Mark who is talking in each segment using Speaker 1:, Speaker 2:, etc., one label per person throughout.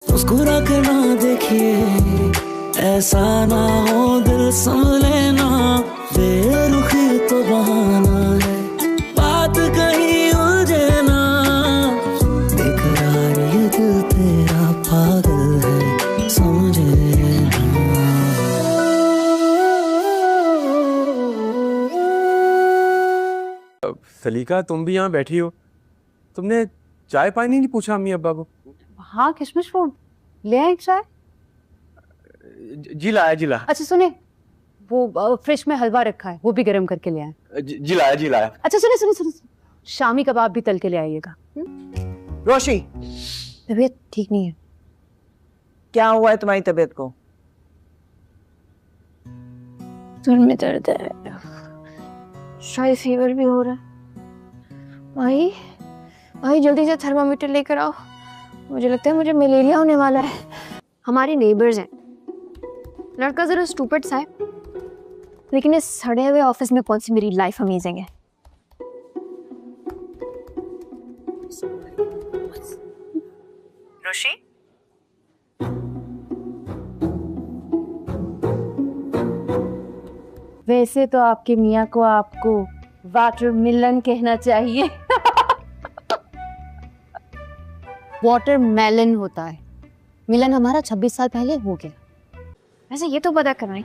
Speaker 1: मुस्कुरा के ना देखिए, ऐसा ना हो दिल संभले ना, बेरुखी तो बहाना है, बात कहीं उलझे ना, बेकरार ये दिल तेरा पागल है, समझे ना।
Speaker 2: सलीका, तुम भी यहाँ बैठी हो, तुमने चाय पानी नहीं पूछा अम्मी अब्बा को?
Speaker 3: हाँ किशमिश, वो ले आए चाय?
Speaker 2: जी लाया।
Speaker 3: अच्छा सुने, वो फ्रिज में हलवा रखा है, वो भी गर्म करके ले आए।
Speaker 2: जी लाया।
Speaker 3: अच्छा सुने, शामी कबाब भी तल के ले आइएगा।
Speaker 4: रोशी,
Speaker 3: तबीयत ठीक नहीं है।
Speaker 4: क्या हुआ है तुम्हारी तबीयत को?
Speaker 3: सर में दर्द है, शायद फीवर भी हो रहा है। भाई जल्दी से थर्मामीटर लेकर आओ, मुझे लगता है मुझे मलेरिया होने वाला है। हमारे नेबर्स हैं, लड़का जरा स्टूपिड सा है, लेकिन इस सड़े हुए ऑफिस में कौन सी मेरी लाइफ अमेजिंग है।
Speaker 5: रोशी,
Speaker 3: वैसे तो आपके मियाँ को आपको वाटरमेलन कहना चाहिए। वाटरमेलन होता है, मिलन हमारा 26 साल पहले हो गया। वैसे ये तो पता करवाएं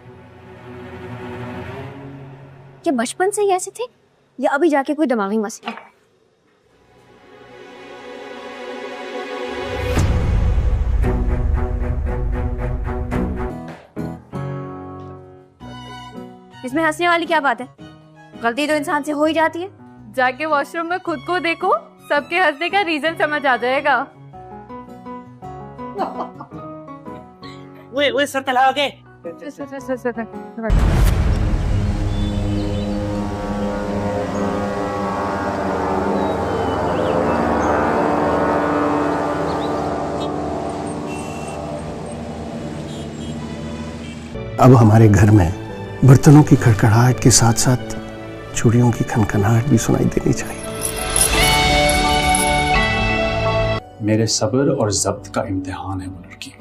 Speaker 3: कि बचपन से ही ऐसे थे या अभी जाके कोई दिमागी मसला। इसमें हंसने वाली क्या बात है? गलती तो इंसान से हो ही जाती है।
Speaker 5: जाके वॉशरूम में खुद को देखो, सबके हंसने का रीजन समझ आ जाएगा।
Speaker 4: वो सर तलाओगे?
Speaker 6: अब हमारे घर में बर्तनों की खड़खड़ाहट के साथ साथ चूड़ियों की खनखनाहट भी सुनाई देनी चाहिए।
Speaker 7: मेरे सब्र और ज़ब्त का इम्तिहान है वो लड़की।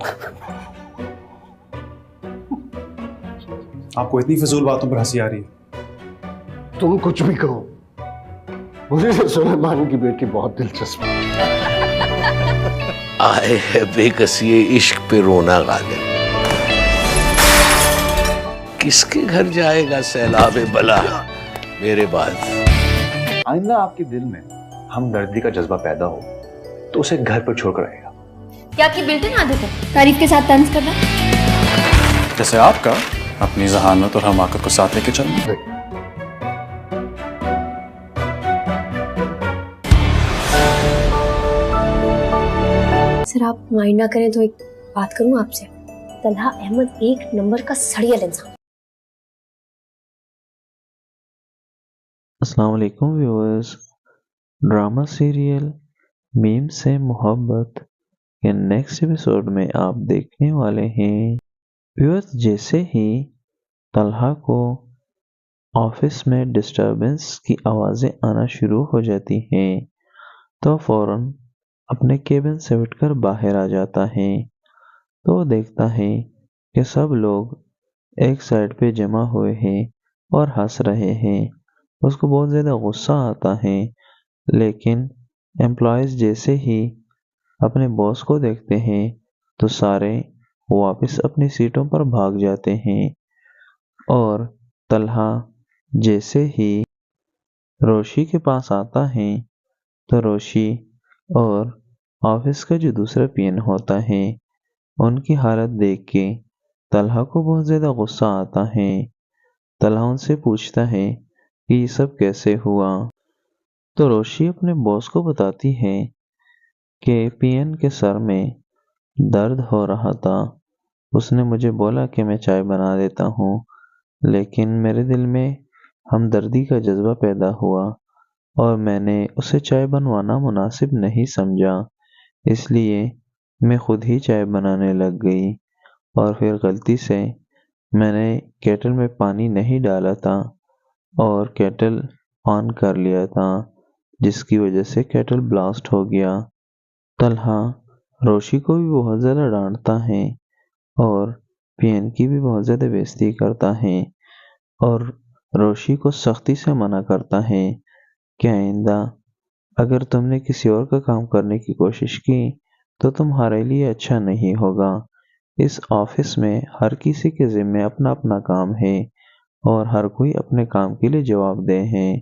Speaker 7: आपको इतनी फजूल बातों पर हंसी आ रही है?
Speaker 6: तुम कुछ भी कहो, मुझे सुलेमान की बेटी बहुत दिलचस्प है।
Speaker 8: आए है बेकसी इश्क पे रोना गालिब, किसके घर जाएगा सैलाब बला मेरे बाद।
Speaker 7: आइंदा आपके दिल में हमदर्दी का जज्बा पैदा हो तो उसे घर पर छोड़कर आएगा।
Speaker 3: क्या की बिल्कुल आदत है तारीफ के साथ तंज करना,
Speaker 7: जैसे आपका अपनी जहानत और हमाकत को साथ लेके चलना।
Speaker 3: सर आप माइंड ना करें तो एक बात करूं आपसे। तलहा अहमद एक नंबर का सड़ियल इंसान।
Speaker 9: अस्सलाम वालेकुम व्यूअर्स, ड्रामा सीरियल मीम से मोहब्बत के नेक्स्ट एपिसोड में आप देखने वाले हैं। व्यूअर्स, जैसे ही तलहा को ऑफिस में डिस्टरबेंस की आवाज़ें आना शुरू हो जाती हैं तो फौरन अपने केबिन से उठकर बाहर आ जाता है। तो वो देखता है कि सब लोग एक साइड पे जमा हुए हैं और हंस रहे हैं। उसको बहुत ज़्यादा गुस्सा आता है, लेकिन एम्प्लॉयज़ जैसे ही अपने बॉस को देखते हैं तो सारे वापस अपनी सीटों पर भाग जाते हैं। और तलहा जैसे ही रोशी के पास आता है तो रोशी और ऑफिस का जो दूसरा पीएन होता है उनकी हालत देख के तलहा को बहुत ज़्यादा गुस्सा आता है। तलहा उनसे पूछता है कि ये सब कैसे हुआ। तो रोशी अपने बॉस को बताती है कि पीएन के सर में दर्द हो रहा था। उसने मुझे बोला कि मैं चाय बना देता हूँ, लेकिन मेरे दिल में हमदर्दी का जज्बा पैदा हुआ और मैंने उसे चाय बनवाना मुनासिब नहीं समझा, इसलिए मैं खुद ही चाय बनाने लग गई और फिर गलती से मैंने केटल में पानी नहीं डाला था और केटल ऑन कर लिया था, जिसकी वजह से केटल ब्लास्ट हो गया। तलहा रोशी को भी बहुत ज़्यादा डांटता है और पियन की भी बहुत ज़्यादा बेइज्जती करता है और रोशी को सख्ती से मना करता है कि आइंदा अगर तुमने किसी और का काम करने की कोशिश की तो तुम्हारे लिए अच्छा नहीं होगा। इस ऑफिस में हर किसी के ज़िम्मे अपना अपना काम है और हर कोई अपने काम के लिए जवाबदेह है।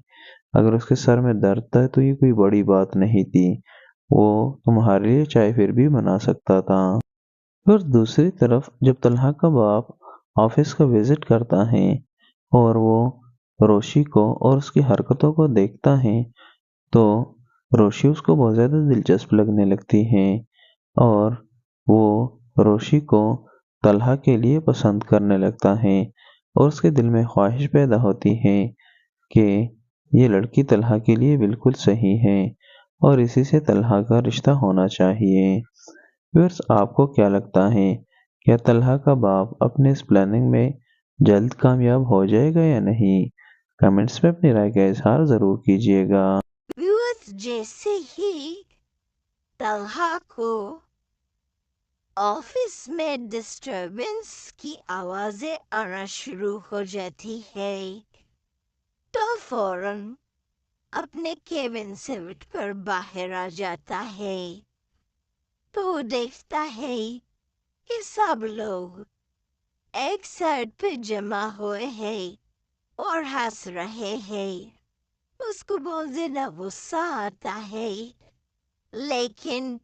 Speaker 9: अगर उसके सर में दर्द था तो ये कोई बड़ी बात नहीं थी, वो तुम्हारे लिए चाय फिर भी बना सकता था। और दूसरी तरफ जब तलहा का बाप ऑफिस का विजिट करता है और वो रोशी को और उसकी हरकतों को देखता है तो रोशी उसको बहुत ज़्यादा दिलचस्प लगने लगती है और वो रोशी को तलहा के लिए पसंद करने लगता है और उसके दिल में ख्वाहिश पैदा होती है कि ये लड़की तलहा के लिए बिल्कुल सही है और इसी से तलहा का रिश्ता होना चाहिए। व्यूअर्स, आपको क्या लगता है, क्या तलहा का बाप अपने इस प्लानिंग में जल्द कामयाब हो जाएगा या नहीं? कमेंट्स में अपनी राय का इजहार ज़रूर कीजिएगा।
Speaker 10: व्यूअर्स, जैसे ही तलहा को ऑफिस में डिस्टरबेंस की आवाजें आना शुरू हो जाती है तो फौरन अपने केबिन से उठकर बाहर आ जाता है। तो देखता है कि सब लोग एक साइड पे जमा हुए हैं और हंस रहे हैं। उसको बहुत ज्यादा गुस्सा आता है, लेकिन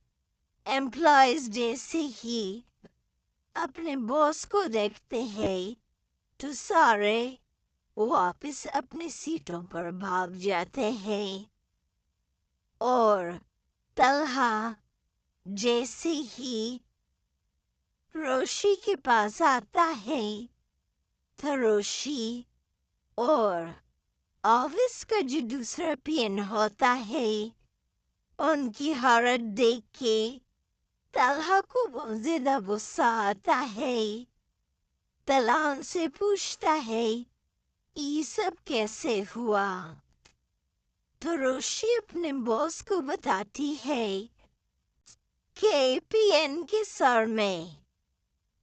Speaker 10: एम्प्लॉयज जैसे ही अपने बॉस को देखते हैं तो सारे वापस अपनी सीटों पर भाग जाते हैं और तलहा जैसे ही रोशी के पास आता है तो रोशी और ऑफिस का जो दूसरा पियन होता है उनकी हालत देख के तलहा को बहुत ज्यादा गुस्सा आता है। तलहा उनसे पूछता है ये सब कैसे हुआ? तो रोशी अपने बॉस को बताती है कि पियन के सर में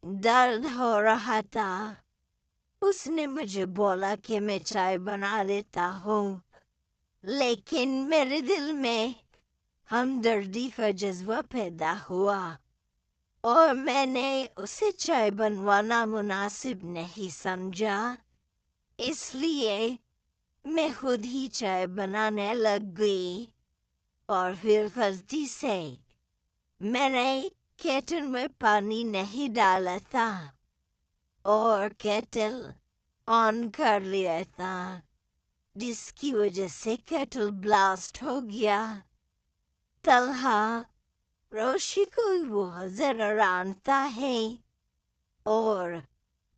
Speaker 10: दर्द हो रहा था, उसने मुझे बोला कि मैं चाय बना देता हूँ, लेकिन मेरे दिल में हमदर्दी का जज्बा पैदा हुआ और मैंने उसे चाय बनवाना मुनासिब नहीं समझा, इसलिए मैं खुद ही चाय बनाने लग गई और फिर गलती से मैंने केटल में पानी नहीं डाला था और केटल ऑन कर लिया था, जिसकी वजह से केटल ब्लास्ट हो गया। तलहा रोशी को बहुत ज़्यादा डांटता है और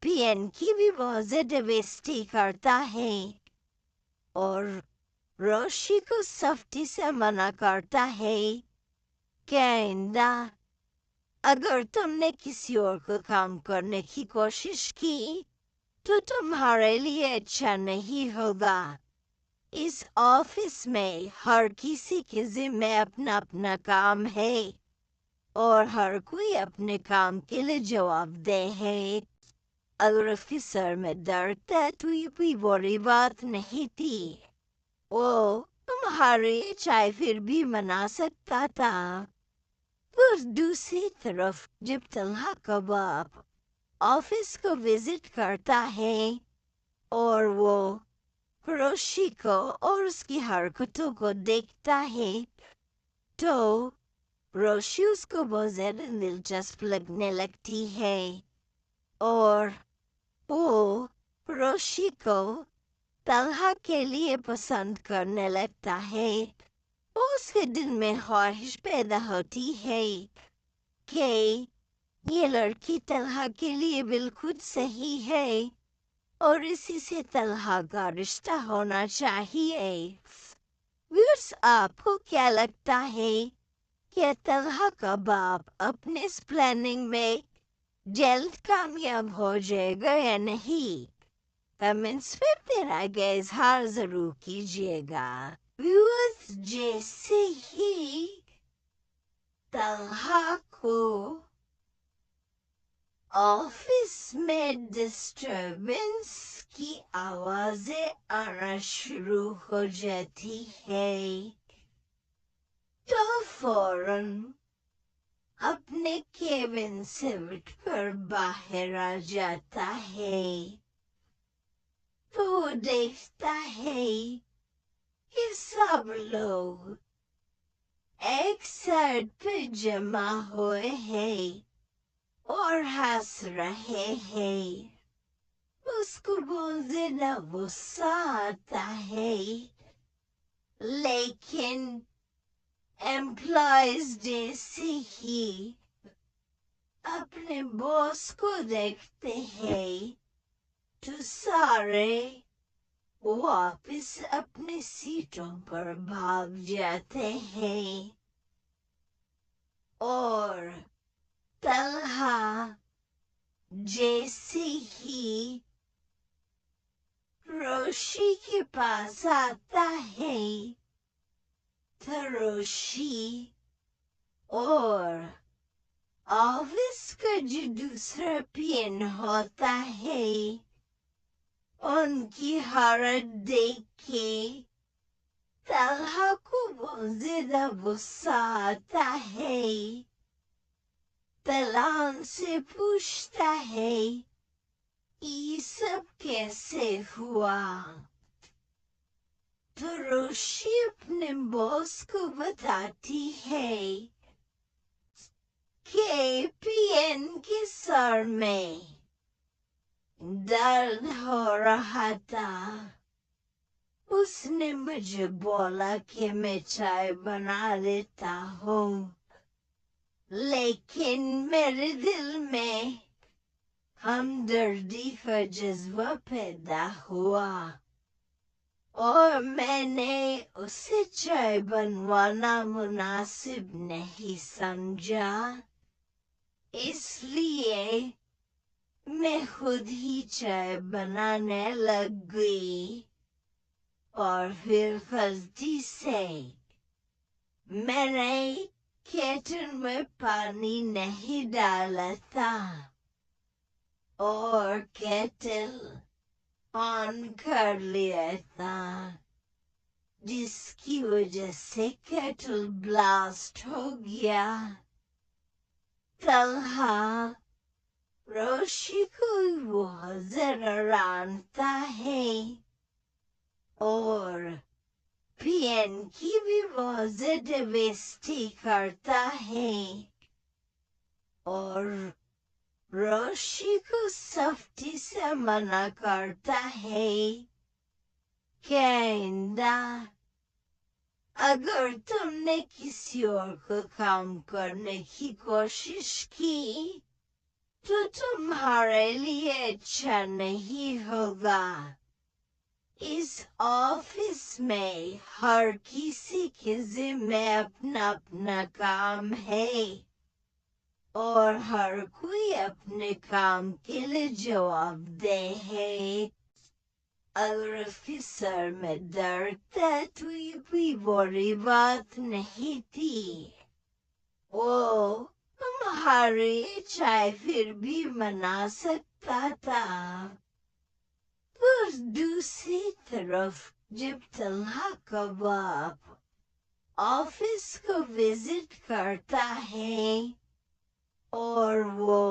Speaker 10: पियन की भी बहुत ज़्यादा बेइज्जती करता है और रोशी को सख्ती से मना करता है कि आइंदा अगर तुमने किसी और को काम करने की कोशिश की तो तुम्हारे लिए अच्छा नहीं होगा। इस ऑफिस में हर किसी के ज़िम्मे अपना अपना काम है और हर कोई अपने काम के लिए जवाबदेह है। अगर उसके सर में दर्द है तो ये कोई बड़ी बात नहीं थी, वो तुम्हारी चाय फिर भी मना सकता था। और दूसरी तरफ जब तलहा का बाप ऑफिस को विजिट करता है और वो रोशी को और उसकी हरकतों को देखता है तो रोशी उसको बहुत ज़्यादा दिलचस्प लगने लगती है और वो रोशी को तलहा के लिए पसंद करने लगता है। उसके दिल में ख्वाहिश पैदा होती है कि ये लड़की तलहा के लिए बिल्कुल सही है और इसी से तलहा का रिश्ता होना चाहिए। व्यूअर्स, आपको क्या लगता है कि तलहा का बाप अपने इस प्लानिंग में जल्द कामयाब हो जाएगा या नहीं? कमेंट्स पे तेरा इजहार जरूर कीजिएगा। व्यूअर्स, जैसे ही तलहा को ऑफिस में डिस्टर्बेंस की आवाजें आना शुरू हो जाती है तो फौरन अपने केबिन से उठकर बाहर आ जाता है। वो देखता है कि सब लोग एक साइड पे जमा हुए हैं और हंस रहे हैं। उसको बहुत ज्यादा गुस्सा आता है, लेकिन एम्प्लॉयज जैसे ही अपने बॉस को देखते हैं तो सारे वापस अपनी सीटों पर भाग जाते हैं और तलहा जैसे ही रोशी के पास आता है तो रोशी और ऑफिस का जो दूसरा पियन होता है उनकी हालत देख के तलहा को बहुत ज्यादा गुस्सा आता है। तलहा उनसे पूछता है ये सब कैसे हुआ तो रोशी अपने बॉस को बताती है कि पीएन के सर में दर्द हो रहा था। उसने मुझे बोला कि मैं चाय बना देता हूँ, लेकिन मेरे दिल में हमदर्दी का जज्बा पैदा हुआ और मैंने उसे चाय बनवाना मुनासिब नहीं समझा, इसलिए मैं खुद ही चाय बनाने लग गई और फिर गलती से मैंने केटल में पानी नहीं डाला था और केटल ऑन कर लिया था, जिसकी वजह से केटल ब्लास्ट हो गया। तलहा रोशी को बहुत ज्यादा जानता है और पीएन की भी बहुत ज्यादा बेइज्जती करता है और रोशी को सख्ती से मना करता है कि आइंदा अगर तुमने किसी और को काम करने की कोशिश की तो तुम्हारे लिए अच्छा नहीं होगा। इस ऑफिस में हर किसी के जिम्मे अपना अपना काम है और हर कोई अपने काम के लिए जवाबदेह है। अगर ऑफिसर में दर्द था तो ये कोई बड़ी बात नहीं थी, वो तुम्हारी चाय फिर भी मना सकता था। पर दूसरी तरफ जब तलहा का बाप ऑफिस को विजिट करता है और वो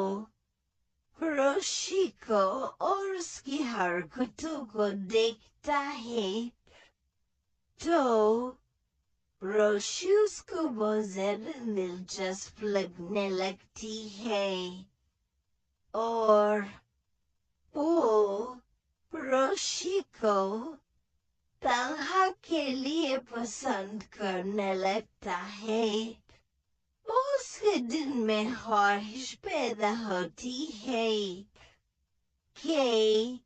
Speaker 10: रोशी को और उसकी हरकतों को देखता है तो रोशी उसको बहुत ज्यादा दिलचस्प लगने लगती है और वो रोशी को तलहा के लिए पसंद करने लगता है। उसके दिल में ख्वाहिश पैदा होती है कि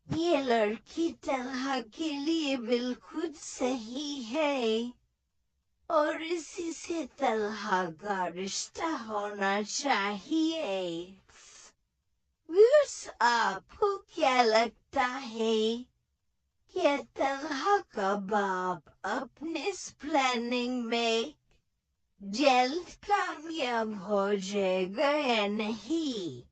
Speaker 10: ये लड़की तलहा के लिए बिल्कुल सही है और इसी से तलहा का रिश्ता होना चाहिए। व्यूअर्स, आपको क्या लगता है कि तलहा का बाप अपने इस प्लानिंग में जल्द कामयाब हो जाएगा या नहीं?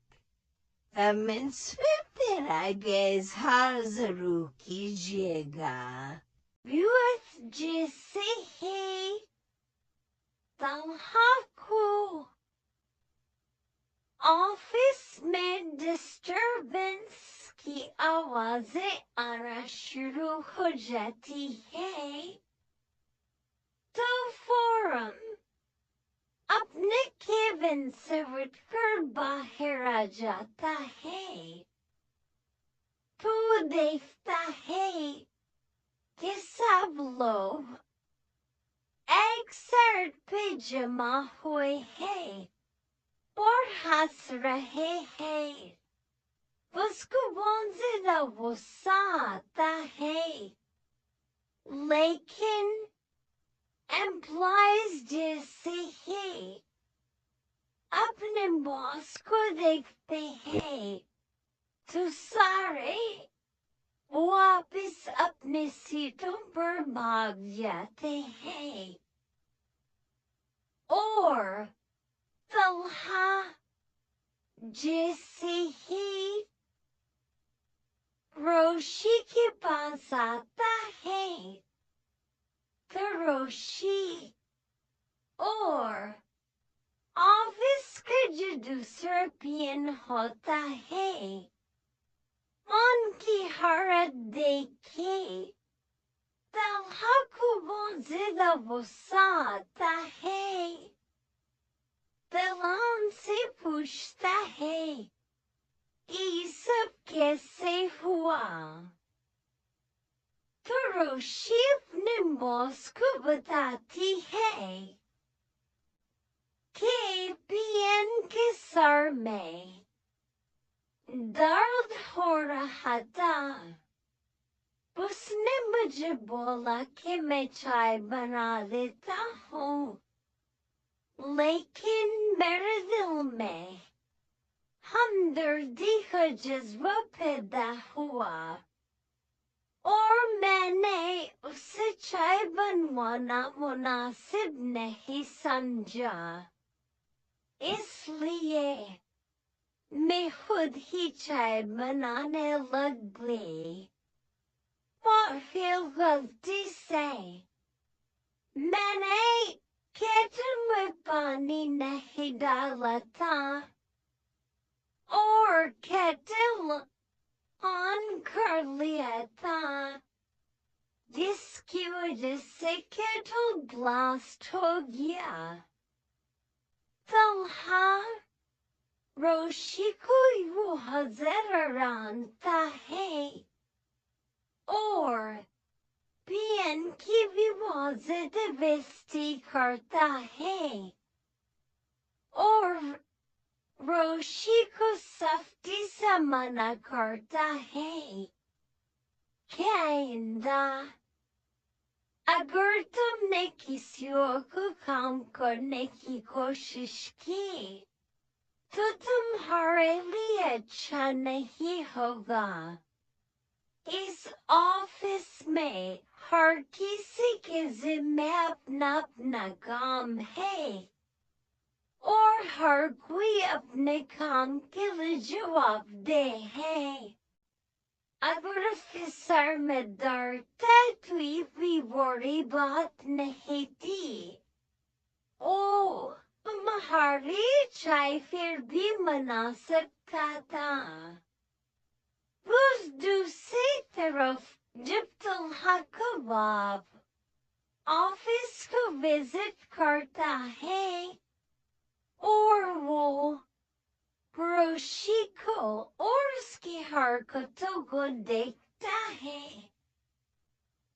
Speaker 10: कमेंट्स में तेरा इजहार जरूर कीजिएगा। व्यूअर्स जैसे ही तन्हा को ऑफिस में डिस्टरबेंस की आवाजें आना शुरू हो जाती है तो फौरन अपने केबिन से उठकर बाहर आ जाता है तो देखता है कि सब लोग एक साइड पे जमा हुए हैं और हंस रहे हैं। उसको बहुत ज्यादा गुस्सा आता है, लेकिन एम्प्लॉइज जैसे ही अपने बॉस को देखते हैं तो सारे वापस अपने सीटों पर भाग जाते हैं और तल्हा जैसे ही रोशी के पास आता है तो रोशी और ऑफिस का जो दूसरा पीएन होता है उनकी हालत देखे तल्हा को बहुत ज्यादा गुस्सा आता है। तल्हा उनसे पूछता है ये सब कैसे हुआ तो रोशी अपने बॉस को बताती है कि पीएन के सर में दर्द हो रहा था। उसने मुझे बोला कि मैं चाय बना देता हूँ, लेकिन मेरे दिल में हमदर्दी का जज्बा पैदा हुआ और मैंने उससे चाय बनवाना मुनासिब नहीं समझा, इसलिए मैं खुद ही चाय बनाने लग गई और फिर गलती से मैंने केटल में पानी नहीं डाला था और केटल ऑन कर लिया था, जिसकी वजह से केटल ब्लास्ट हो गया। तल्हा रोशी को वो हज़ारानता है और पीएन की भी बहुत ज्यादा बेइज्जती करता है और रोशी को सख्ती से मना करता है कि आइंदा अगर तुमने किसी और को काम करने की कोशिश की तो तुम्हारे लिए अच्छा नहीं होगा। इस ऑफिस में हर किसी के जिम्मे अपना अपना काम है और हर कोई अपने काम के लिए जवाबदेह है। अगर उसके सर में दर्द है तो ये भी बड़ी बात नहीं थी। ओ तुम्हारी चाय फिर भी मना सकता था। उस दूसरी तरफ जब तल्हा का बाप ऑफिस को विजिट करता है और वो रोशी को और उसकी हरकतों को देखता है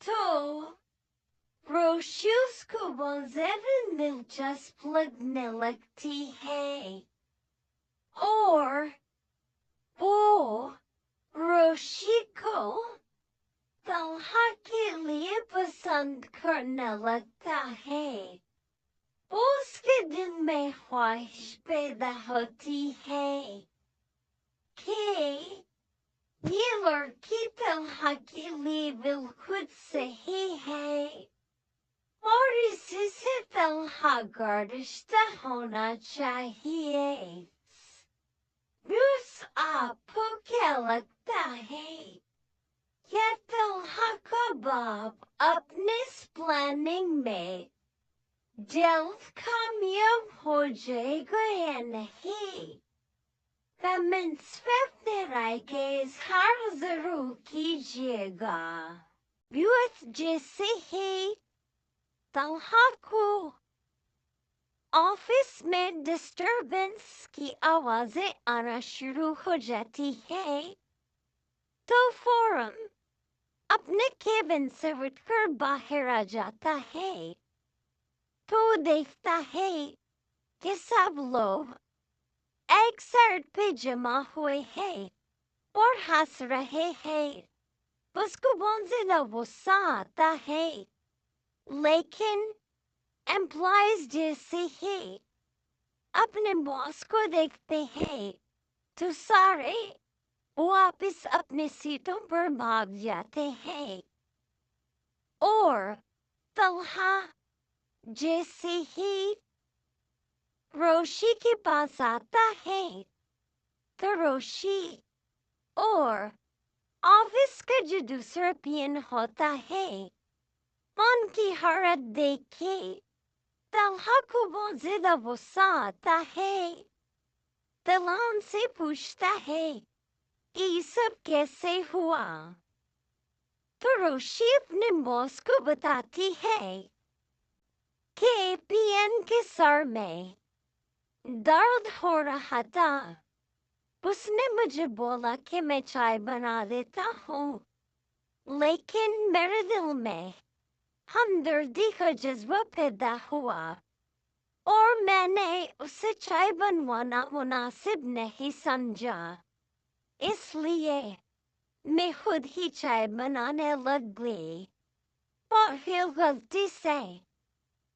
Speaker 10: तो रोशी उसको बहुत ज्यादा दिलचस्प लगने लगती है और वो रोशी को तल्हा के लिए पसंद करने लगता है। उसके दिल में ख्वाहिश पैदा होती है कि ये लड़की तल्हा के लिए बिल्कुल सही है और इसी से तलहा गर्दिश्ता होना चाहिए। व्यूअर्स, आपको क्या लगता है? क्या तलहा का बाप अपने प्लानिंग में जल्द कामयाब हो जाएगा या नहीं? कमेंट्स में अपने राय के इजहार जरूर कीजिएगा। व्यूअर्स, जैसे ही तलहा को ऑफिस में डिस्टरबेंस की आवाजें आना शुरू हो जाती है, तो फौरन अपने केबिन से उठकर बाहर आ जाता है। तो देखता है कि सब लोग एक साइड पे जमा हुए हैं और हंस रहे हैं। उसको बहुत ज्यादा गुस्सा आता है, लेकिन एम्प्लॉइज जैसे ही अपने बॉस को देखते हैं तो सारे वापस अपने सीटों पर भाग जाते हैं। और तलहा जैसे ही रोशी के पास आता है तो रोशी और ऑफिस का जो दूसरा पीएन होता है, उनकी हालत देख के तलहा को बहुत ज्यादा गुस्सा आता है। तलहा उनसे पूछता है कि ये सब कैसे हुआ? तो रोशी अपने बॉस को बताती है कि पीएन के सर में दर्द हो रहा था। उसने मुझे बोला कि मैं चाय बना देता हूँ, लेकिन मेरे दिल में हमदर्दी का जज्बा पैदा हुआ और मैंने उसे चाय बनवाना मुनासिब नहीं समझा, इसलिए मैं खुद ही चाय बनाने लग गई। और फिर गलती से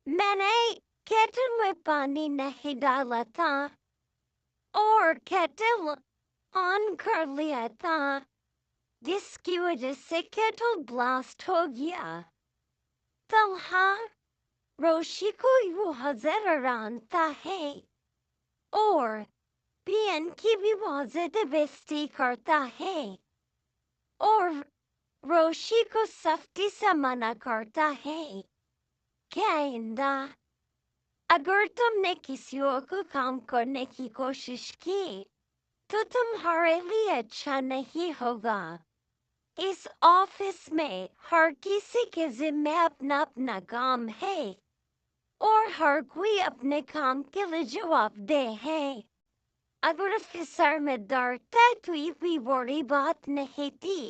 Speaker 10: मैंने केटल में पानी नहीं डाला था और केटल ऑन कर लिया था, जिसकी वजह से केटल ब्लास्ट हो गया। तलहा रोशी को बहुत ज्यादा जानता है और पीएन की भी बहुत ज्यादा बेइज्जती करता है और रोशी को सख्ती से मना करता है कि आइंदा अगर तुमने किसी और को काम करने की कोशिश की तो तुम्हारे लिए अच्छा नहीं होगा। इस ऑफिस में हर किसी के जिम्मे अपना अपना काम है और हर कोई अपने काम के लिए जवाबदेह है। अगर उसके सर में दर्द है तो ये कोई बड़ी बात नहीं थी।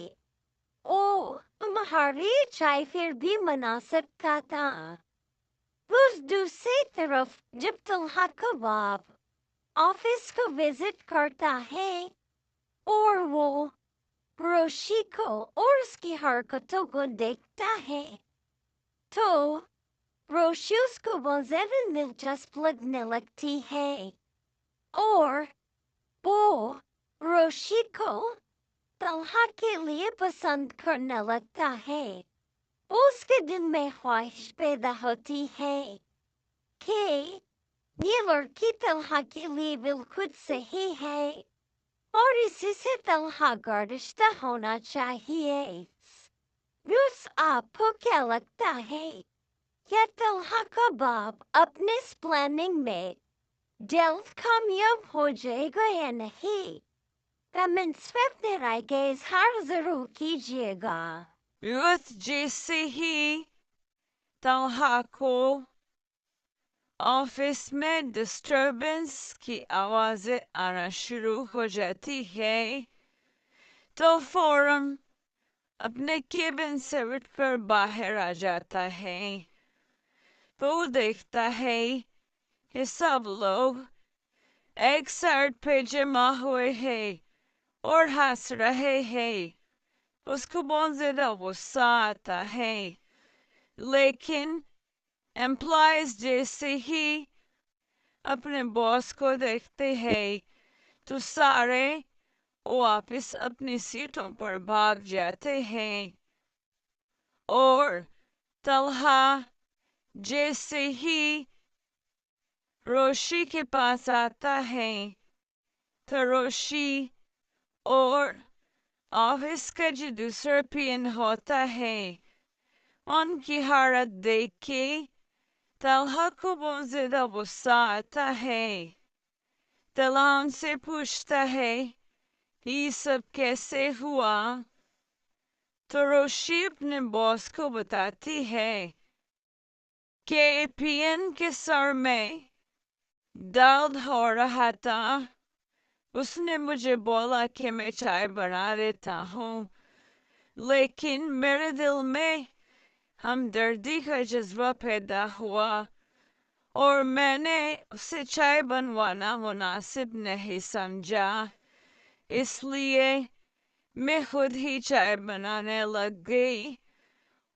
Speaker 10: ओ, तुम्हारी चाय फिर भी मना सकता था। उस दूसरी तरफ जब तलहा का बाप ऑफिस को विजिट करता है और वो रोशी को और उसकी हरकतों को देखता है, तो रोशी उसको बहुत ज्यादा दिलचस्प लगने लगती है और वो रोशी को तलहा के लिए पसंद करने लगता है। उसके दिल में ख्वाहिश पैदा होती है कि ये लड़की तलहा के लिए बिल्कुल सही है और इसी से तलहा का रिश्ता होना चाहिए। व्यूअर्स, आपको क्या लगता है? क्या तलहा का बाप अपने इस प्लानिंग में जल्द कामयाब हो जाएगा या नहीं? कमेंट्स में अपने राय का इजहार जरूर कीजिएगा।
Speaker 11: व्यूअर्स, जैसे ही तलहा को ऑफिस में डिस्टरबेंस की आवाजें आना शुरू हो जाती है, तो फौरन अपने केबिन से उठकर बाहर आ जाता है। तो देखता है कि सब लोग एक साइड पे जमा हुए हैं और हंस रहे हैं। उसको बहुत ज्यादा गुस्सा आता है, लेकिन एम्प्लॉइज जैसे ही अपने बॉस को देखते हैं तो सारे वापस अपनी सीटों पर भाग जाते हैं और तलहा जैसे ही रोशी के पास आता है तो रोशी और ऑफिस का जो दूसरा पियन होता है उनकी हालत देख के तलहा को बहुत ज्यादा गुस्सा आता है। तलहा उनसे पूछता है ये सब कैसे हुआ, तो रोशी अपने बॉस को बताती है कि पियन के सर में दर्द हो रहा था, उसने मुझे बोला कि मैं चाय बना देता हूँ, लेकिन मेरे दिल में हमदर्दी का जज्बा पैदा हुआ और मैंने उसे चाय बनवाना मुनासिब नहीं समझा, इसलिए मैं खुद ही चाय बनाने लग गई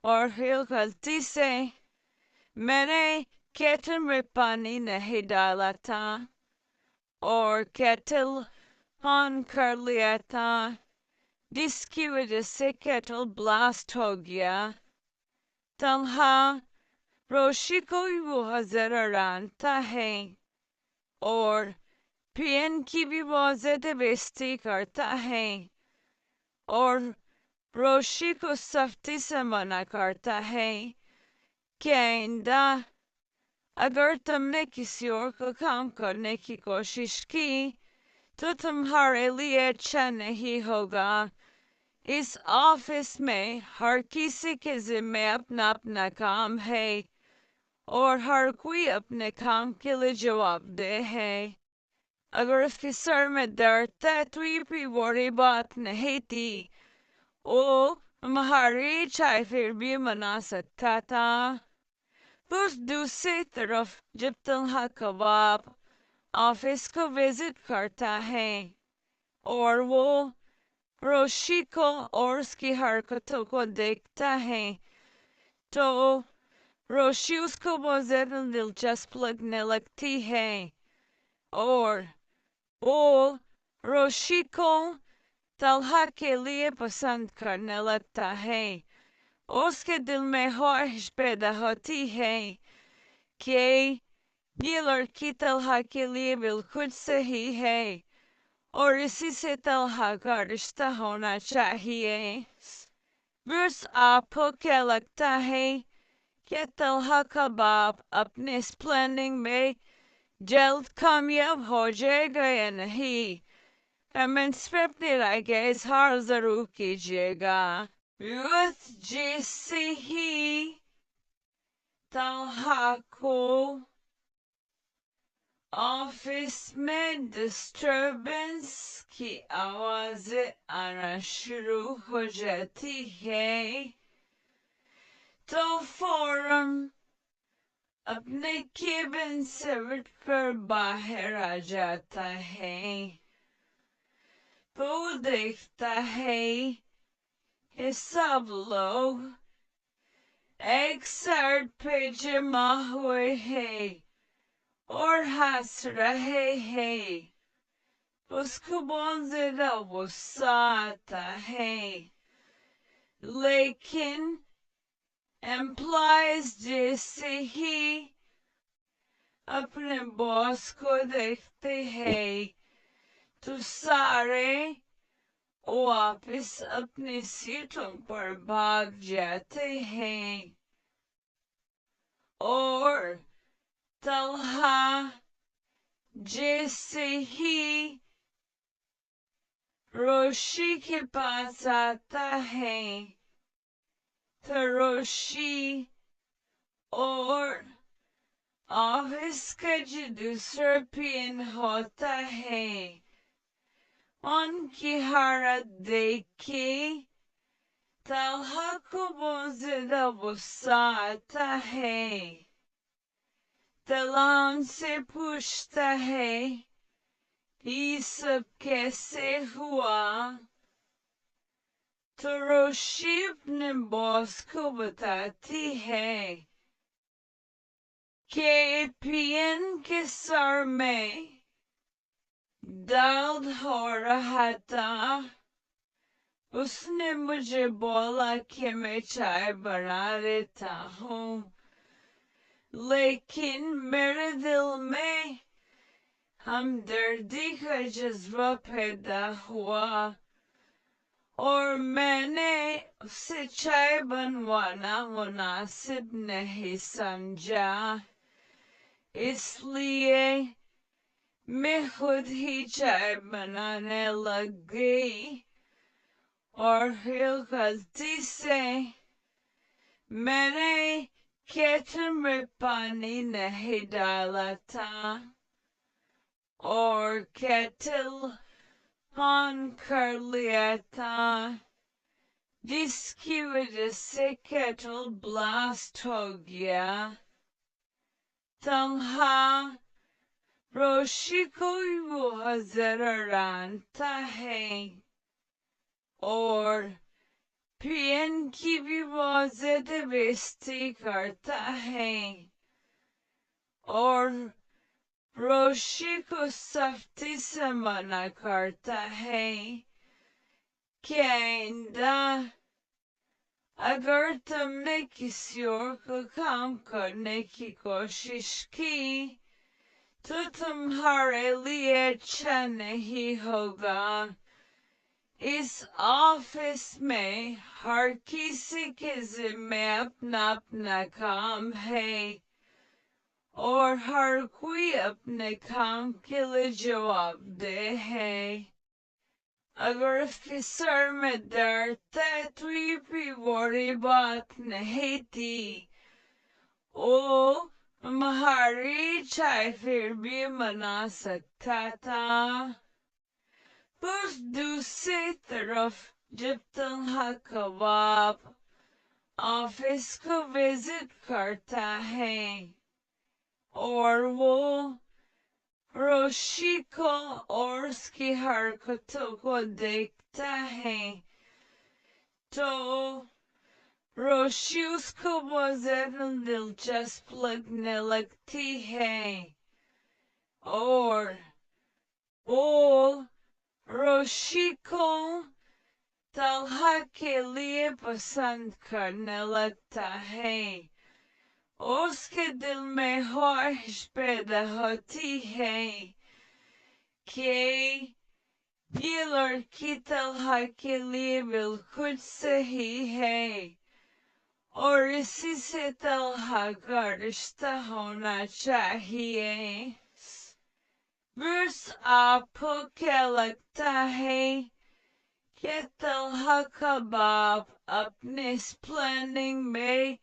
Speaker 11: और फिर गलती से मैंने केटल में पानी नहीं डाला था और केटल ऑन कर लिया था, जिसकी वजह से केटल ब्लास्ट हो गया। तलहा रोशी को भी बहुत ज़्यादा जानता है और पियन की भी बहुत ज़्यादा बेइज्जती करता है और रोशी को सख्ती से मना करता है कि आइंदा अगर तुमने किसी और को काम करने की कोशिश की तो तुम्हारे लिए अच्छा नहीं होगा। इस ऑफिस में हर किसी के जिम्मे अपना अपना काम है और हर कोई अपने काम के लिए जवाबदेह है। अगर उसके सर में दर्द था तो ये भी बड़ी बात नहीं थी, वो हमारी चाय फिर भी मना सकता था। उस दूसरी तरफ जब तलहा कबाब ऑफिस को विजिट करता है और वो रोशी को और उसकी हरकतों को देखता है तो रोशी उसको बहुत ज़्यादा दिलचस्प लगने लगती है और वो रोशी को तलहा के लिए पसंद करने लगता है। उसके दिल में ख्वाहिश पैदा होती है कि ये लड़की तलहा के लिए बिल्कुल सही है और इसी से तलहा का रिश्ता होना चाहिए। बस आपको क्या लगता है कि तलहा का बाप अपने इस प्लानिंग में जल्द कामयाब हो जाएगा या नहीं? कमेंट्स पे अपनी राय का इजहार जरूर कीजिएगा। जैसे ही तलहा को ऑफिस में डिस्टर्बेंस की आवाजें आना शुरू हो जाती है तो फौरन अपने केबिन से उठ कर बाहर आ जाता है। वो देखता है कि सब लोग एक साइड पे जमा हुए हैं और हंस रहे हैं। उसको बहुत ज्यादा गुस्सा आता है, लेकिन एम्प्लॉयज जैसे ही अपने बॉस को देखते हैं तो सारे वापस अपनी सीटों पर भाग जाते हैं और तलहा जैसे ही रोशी के पास आता है तो रोशी और ऑफिस का जो दूसरा पियन होता है उनकी हालत देख के तलहा को बहुत ज्यादा गुस्सा आता है। तलहा उनसे पूछता है ये सब कैसे हुआ, तो रोशी अपने बॉस को बताती है कि पियन के सर में दर्द हो रहा था, उसने मुझे बोला कि मैं चाय बना देता हूँ, लेकिन मेरे दिल में हमदर्दी का जज्बा पैदा हुआ और मैंने उसे चाय बनवाना मुनासिब नहीं समझा, इसलिए मैं खुद ही चाय बनाने लग गई और फिर गलती से मैंने केटल में पानी नहीं डाला था और केटल ऑन कर लिया था, जिसकी वजह से केटल ब्लास्ट हो गया। तन्हा रोशी को वो जरा जानता है और पियन की भी बहुत ज्यादा बेइज्जती करता है और रोशी को सख्ती से मना करता है कि आइंदा अगर तुमने किसी और को काम करने की कोशिश की तो तुम्हारे लिए अच्छा नहीं होगा। इस ऑफिस में हर किसी के जिम्मे अपना अपना काम है और हर कोई अपने काम के लिए जवाबदेह है। अगर ऑफिसर में दर्द है तो ये भी बड़ी बात नहीं थी, वो हमारी चाय फिर भी मना सकता था। पर दूसरी तरफ जब तन्हा कबाब ऑफिस को विजिट करता है और वो रोशी को और उसकी हरकतों को देखता है तो रोशी उसको बहुत ज्यादा दिलचस्प लगने लगती है और वो रोशी को तन्हा के लिए पसंद करने लगता है। उसके दिल में ख्वाहिश पैदा होती है कि ये लड़की तन्हा के लिए बिल्कुल सही है और इसी से तन्हा का रिश्ता होना चाहिए। बस आपको क्या लगता है कि तन्हा का बाप अपने इस प्लानिंग में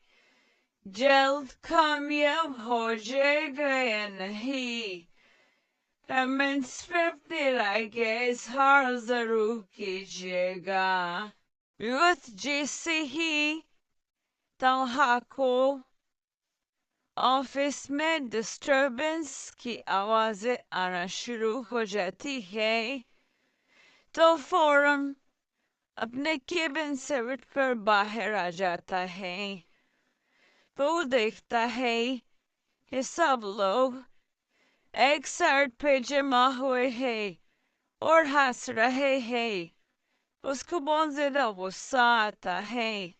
Speaker 11: जल्द कामयाब हो जाएगा या नहीं? कमेंट्स पे अपनी राय का इजहार जरूर कीजिएगा। जैसे ही तन्हा को ऑफिस में डिस्टर्बेंस की आवाजें आना शुरू हो जाती है तो फौरन अपने केबिन से उठकर बाहर आ जाता है। वो देखता है कि सब लोग एक साइड पे जमा हुए हैं और हंस रहे हैं। उसको बहुत ज्यादा गुस्सा आता है,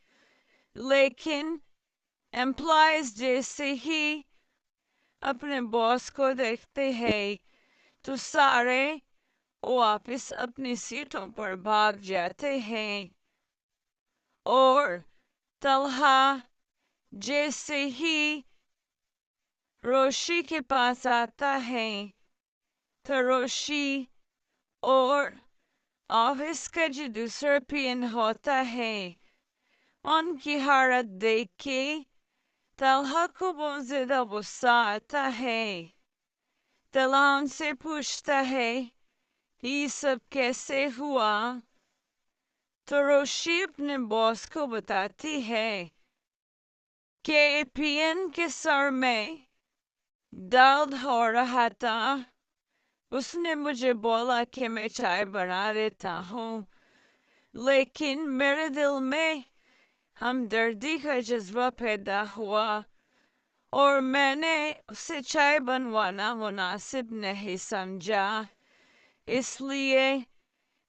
Speaker 11: लेकिन एम्प्लॉयज जैसे ही अपने बॉस को देखते हैं तो सारे वापस अपनी सीटों पर भाग जाते हैं और तन्हा जैसे ही रोशी के पास आता है तो रोशी और ऑफिस का जो दूसरा पियन होता है उनकी हालत देख के तन्हा को बहुत ज्यादा गुस्सा आता है। तन्हा उनसे पूछता है ये सब कैसे हुआ तो रोशी अपने बॉस को बताती है कि पियन के सर में दर्द हो रहा था। उसने मुझे बोला कि मैं चाय बना देता हूँ, लेकिन मेरे दिल में हमदर्दी का जज्बा पैदा हुआ और मैंने उसे चाय बनवाना मुनासिब नहीं समझा, इसलिए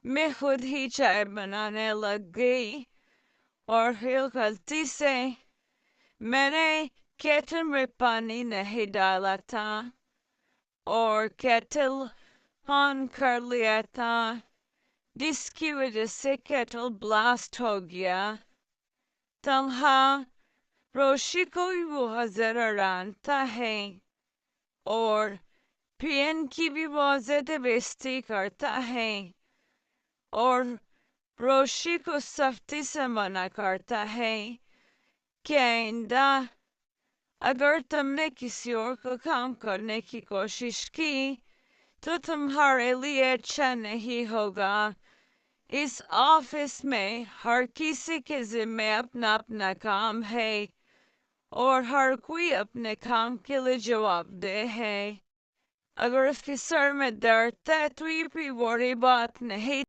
Speaker 11: मैं खुद ही चाय बनाने लग गई और फिर गलती से मैंने केटल में पानी नहीं डाला था और केटल ऑन कर लिया था, जिसकी वजह से केटल ब्लास्ट हो गया। तन्हा रोशी को वो हज़र जानता है और पीएन की भी बहुत ज़्यादा बेइज्जती करता है और रोशी को सख्ती से मना करता है कि आइंदा अगर तुमने किसी और को काम करने की कोशिश की तो तुम्हारे लिए अच्छा नहीं होगा। इस ऑफिस में हर किसी के जिम्मे अपना अपना काम है और हर कोई अपने काम के लिए जवाबदेह है। अगर इसके सर में दर्द है तो ये भी बड़ी बात नहीं